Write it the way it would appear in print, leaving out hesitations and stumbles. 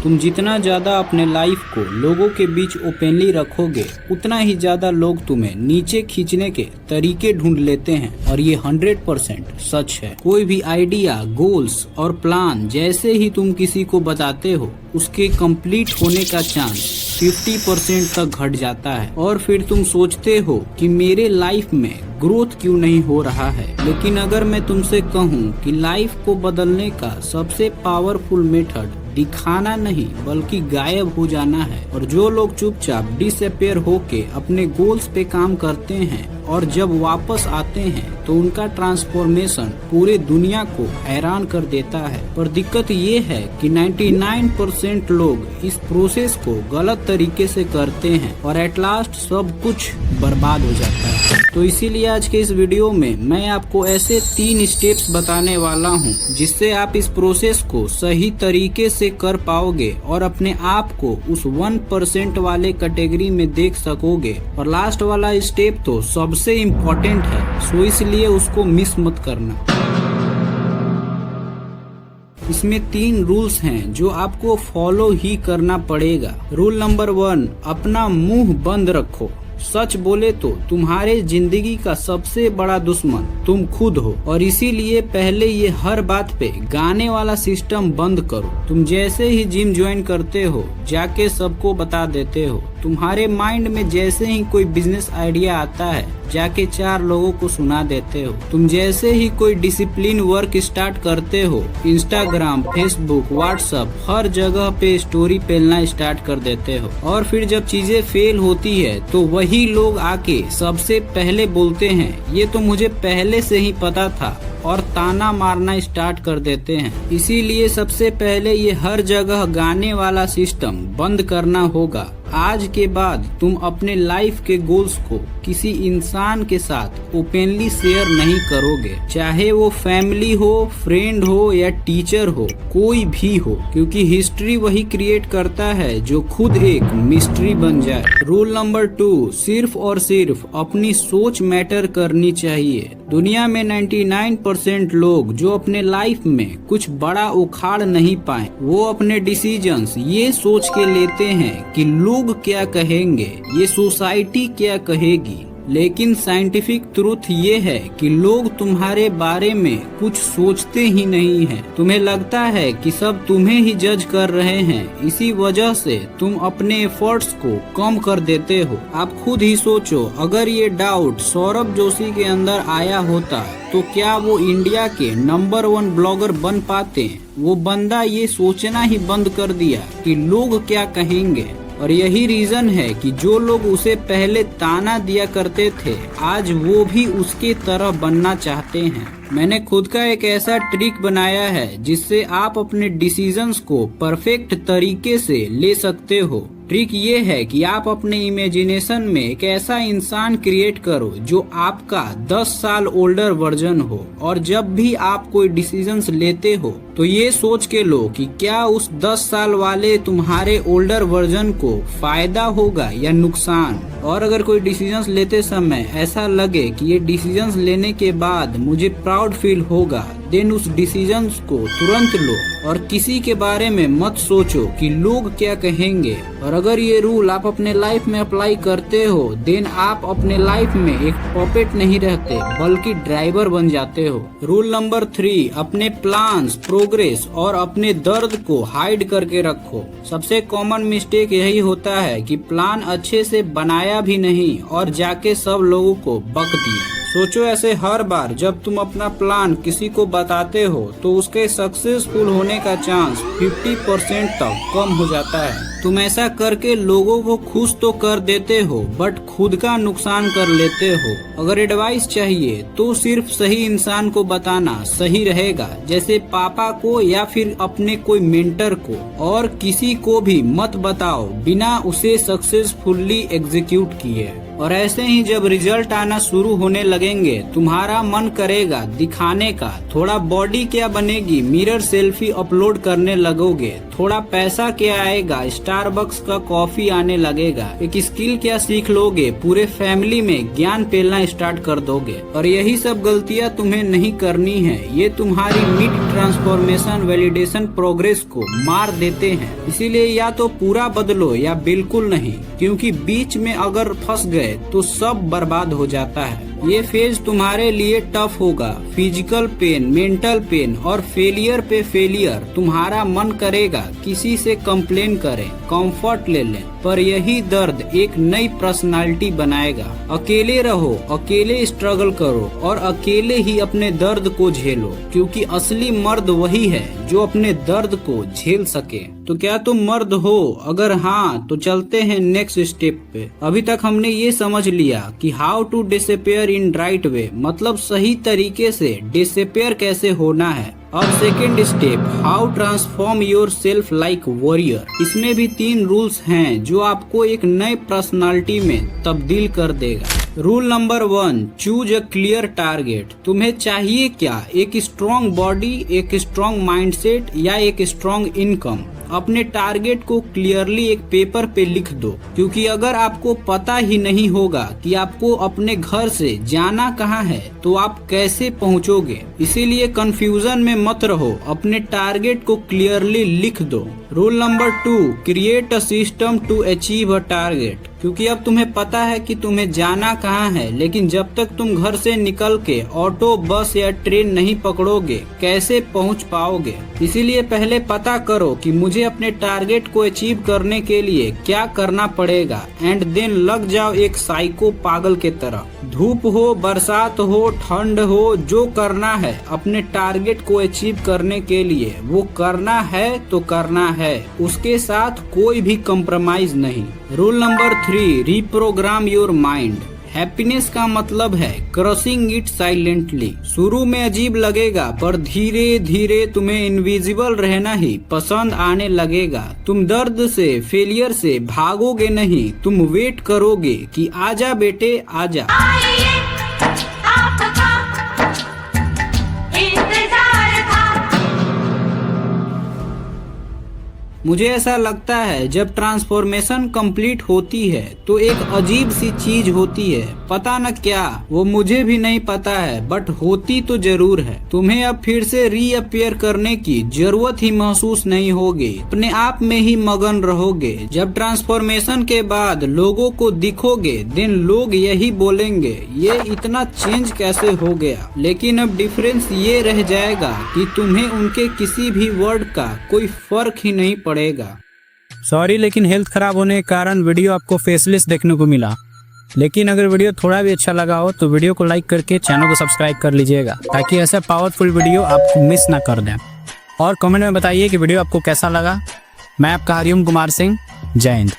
तुम जितना ज्यादा अपने लाइफ को लोगों के बीच ओपनली रखोगे उतना ही ज्यादा लोग तुम्हें नीचे खींचने के तरीके ढूंढ लेते हैं। और ये 100% सच है। कोई भी आइडिया, गोल्स और प्लान जैसे ही तुम किसी को बताते हो उसके कंप्लीट होने का चांस 50% तक घट जाता है। और फिर तुम सोचते हो कि मेरे लाइफ में ग्रोथ क्यों नहीं हो रहा है। लेकिन अगर मैं तुमसे कहूँ कि लाइफ को बदलने का सबसे पावरफुल मेथड दिखाना नहीं बल्कि गायब हो जाना है। और जो लोग चुपचाप डिसअपियर होके अपने गोल्स पे काम करते हैं और जब वापस आते हैं तो उनका ट्रांसफॉर्मेशन पूरे दुनिया को हैरान कर देता है। पर दिक्कत ये है कि 99% लोग इस प्रोसेस को गलत तरीके से करते हैं और एट लास्ट सब कुछ बर्बाद हो जाता है। तो इसीलिए आज के इस वीडियो में मैं आपको ऐसे 3 स्टेप्स बताने वाला हूँ जिससे आप इस प्रोसेस को सही तरीके से कर पाओगे और अपने आप को उस 1% वाले कैटेगरी में देख सकोगे। और लास्ट वाला स्टेप तो सबसे इम्पोर्टेंट है, सो इसलिए उसको मिस मत करना। इसमें 3 रूल्स हैं जो आपको फॉलो ही करना पड़ेगा। रूल नंबर 1, अपना मुंह बंद रखो। सच बोले तो तुम्हारे जिंदगी का सबसे बड़ा दुश्मन तुम खुद हो। और इसीलिए पहले ये हर बात पे गाने वाला सिस्टम बंद करो। तुम जैसे ही जिम ज्वाइन करते हो जाके सबको बता देते हो। तुम्हारे माइंड में जैसे ही कोई बिजनेस आइडिया आता है जाके 4 लोगों को सुना देते हो। तुम जैसे ही कोई डिसिप्लिन वर्क स्टार्ट करते हो इंस्टाग्राम, फेसबुक, व्हाट्सएप हर जगह पे स्टोरी फैलना स्टार्ट कर देते हो। और फिर जब चीजें फेल होती है तो वही लोग आके सबसे पहले बोलते हैं ये तो मुझे पहले से ही पता था और ताना मारना स्टार्ट कर देते हैं। इसीलिए सबसे पहले ये हर जगह गाने वाला सिस्टम बंद करना होगा। आज के बाद तुम अपने लाइफ के गोल्स को किसी इंसान के साथ ओपनली शेयर नहीं करोगे, चाहे वो फैमिली हो, फ्रेंड हो या टीचर हो, कोई भी हो, क्योंकि हिस्ट्री वही क्रिएट करता है जो खुद एक मिस्ट्री बन जाए। रूल नंबर 2, सिर्फ और सिर्फ अपनी सोच मैटर करनी चाहिए। दुनिया में 99% लोग जो अपने लाइफ में कुछ बड़ा उखाड़ नहीं पाए वो अपने डिसीजंस ये सोच के लेते हैं कि लोग क्या कहेंगे, ये सोसाइटी क्या कहेगी। लेकिन साइंटिफिक ट्रूथ ये है कि लोग तुम्हारे बारे में कुछ सोचते ही नहीं हैं। तुम्हें लगता है कि सब तुम्हें ही जज कर रहे हैं, इसी वजह से तुम अपने एफर्ट्स को कम कर देते हो। आप खुद ही सोचो, अगर ये डाउट सौरभ जोशी के अंदर आया होता तो क्या वो इंडिया के नंबर 1 ब्लॉगर बन पाते? वो बंदा ये सोचना ही बंद कर दिया कि लोग क्या कहेंगे। और यही रीजन है कि जो लोग उसे पहले ताना दिया करते थे आज वो भी उसके तरह बनना चाहते हैं। मैंने खुद का एक ऐसा ट्रिक बनाया है जिससे आप अपने डिसीजंस को परफेक्ट तरीके से ले सकते हो। ट्रिक ये है कि आप अपने इमेजिनेशन में एक ऐसा इंसान क्रिएट करो जो आपका 10 साल ओल्डर वर्जन हो। और जब भी आप कोई डिसीजंस लेते हो तो ये सोच के लो कि क्या उस 10 साल वाले तुम्हारे ओल्डर वर्जन को फायदा होगा या नुकसान। और अगर कोई डिसीजंस लेते समय ऐसा लगे कि ये डिसीजंस लेने के बाद मुझे प्राउड फील होगा, देन उस डिसीजंस को तुरंत लो और किसी के बारे में मत सोचो कि लोग क्या कहेंगे। और अगर ये रूल आप अपने लाइफ में अप्लाई करते हो देन आप अपने लाइफ में एक पपेट नहीं रहते बल्कि ड्राइवर बन जाते हो। रूल नंबर 3, अपने प्लान्स, प्रोग्रेस और अपने दर्द को हाइड करके रखो। सबसे कॉमन मिस्टेक यही होता है कि प्लान अच्छे से बनाया भी नहीं और जाके सब लोगों को बक दिया। सोचो, ऐसे हर बार जब तुम अपना प्लान किसी को बताते हो तो उसके सक्सेसफुल होने का चांस 50% तक कम हो जाता है। तुम ऐसा करके लोगों को खुश तो कर देते हो बट खुद का नुकसान कर लेते हो। अगर एडवाइस चाहिए तो सिर्फ सही इंसान को बताना सही रहेगा, जैसे पापा को या फिर अपने कोई मेंटर को। और किसी को भी मत बताओ बिना उसे सक्सेसफुली एग्जीक्यूट किए। और ऐसे ही जब रिजल्ट आना शुरू होने लगेंगे तुम्हारा मन करेगा दिखाने का। थोड़ा बॉडी क्या बनेगी, मिरर सेल्फी अपलोड करने लगोगे। थोड़ा पैसा क्या आएगा, स्टारबक्स का कॉफी आने लगेगा। एक स्किल क्या सीख लोगे, पूरे फैमिली में ज्ञान फैलना स्टार्ट कर दोगे। और यही सब गलतियां तुम्हें नहीं करनी है, ये तुम्हारी मिड ट्रांसफॉर्मेशन वैलिडेशन प्रोग्रेस को मार देते हैं। इसीलिए या तो पूरा बदलो या बिल्कुल नहीं, क्योंकि बीच में अगर फंस गए तो सब बर्बाद हो जाता है। ये फेज तुम्हारे लिए टफ होगा, फिजिकल पेन, मेंटल पेन और फेलियर पे फेलियर। तुम्हारा मन करेगा किसी से कंप्लेन करें, कंफर्ट ले लें, पर यही दर्द एक नई पर्सनालिटी बनाएगा। अकेले रहो, अकेले स्ट्रगल करो और अकेले ही अपने दर्द को झेलो, क्योंकि असली मर्द वही है जो अपने दर्द को झेल सके। तो क्या तुम मर्द हो? अगर हाँ तो चलते हैं नेक्स्ट स्टेप पे। अभी तक हमने ये समझ लिया कि how to disappear in right way, मतलब सही तरीके से डिसअपियर कैसे होना है। अब second step, how transform yourself like warrior. इसमें भी 3 रूल्स हैं जो आपको एक नए पर्सनालिटी में तब्दील कर देगा। Rule number 1, choose a clear target. तुम्हें चाहिए क्या? एक स्ट्रॉन्ग बॉडी, एक स्ट्रॉन्ग माइंडसेट या एक स्ट्रॉन्ग इनकम? अपने टारगेट को क्लियरली एक पेपर पे लिख दो, क्योंकि अगर आपको पता ही नहीं होगा कि आपको अपने घर से जाना कहाँ है तो आप कैसे पहुँचोगे। इसीलिए कंफ्यूजन में मत रहो, अपने टारगेट को क्लियरली लिख दो। Rule number 2, create a system to achieve a target. क्योंकि अब तुम्हें पता है कि तुम्हें जाना कहाँ है, लेकिन जब तक तुम घर से निकल के ऑटो, बस या ट्रेन नहीं पकड़ोगे कैसे पहुँच पाओगे। इसीलिए पहले पता करो कि मुझे अपने टारगेट को अचीव करने के लिए क्या करना पड़ेगा, एंड देन लग जाओ एक साइको पागल के तरह। धूप हो, बरसात हो, ठंड हो, जो करना है अपने टारगेट को अचीव करने के लिए वो करना है तो करना है, उसके साथ कोई भी कॉम्प्रोमाइज नहीं। Rule number 3, reprogram your mind. Happiness का मतलब है क्रशिंग इट साइलेंटली। शुरू में अजीब लगेगा, पर धीरे धीरे तुम्हें इनविजिबल रहना ही पसंद आने लगेगा। तुम दर्द से, फेलियर से भागोगे नहीं, तुम वेट करोगे कि आजा बेटे आजा। मुझे ऐसा लगता है जब ट्रांसफॉर्मेशन कंप्लीट होती है तो एक अजीब सी चीज होती है, पता न क्या, वो मुझे भी नहीं पता है, बट होती तो जरूर है। तुम्हें अब फिर से रीअपियर करने की जरूरत ही महसूस नहीं होगी, अपने आप में ही मगन रहोगे। जब ट्रांसफॉर्मेशन के बाद लोगों को दिखोगे, देन लोग यही बोलेंगे ये इतना चेंज कैसे हो गया। लेकिन अब डिफरेंस ये रह जाएगा कि तुम्हें उनके किसी भी वर्ड का कोई फर्क ही नहीं पड़ेगा। सॉरी, लेकिन हेल्थ खराब होने के कारण वीडियो आपको फेसलेस देखने को मिला। लेकिन अगर वीडियो थोड़ा भी अच्छा लगा हो तो वीडियो को लाइक करके चैनल को सब्सक्राइब कर लीजिएगा, ताकि ऐसा पावरफुल वीडियो आपको मिस ना कर दें। और कमेंट में बताइए कि वीडियो आपको कैसा लगा। मैं आपका हरिओम कुमार सिंह, जय हिंद।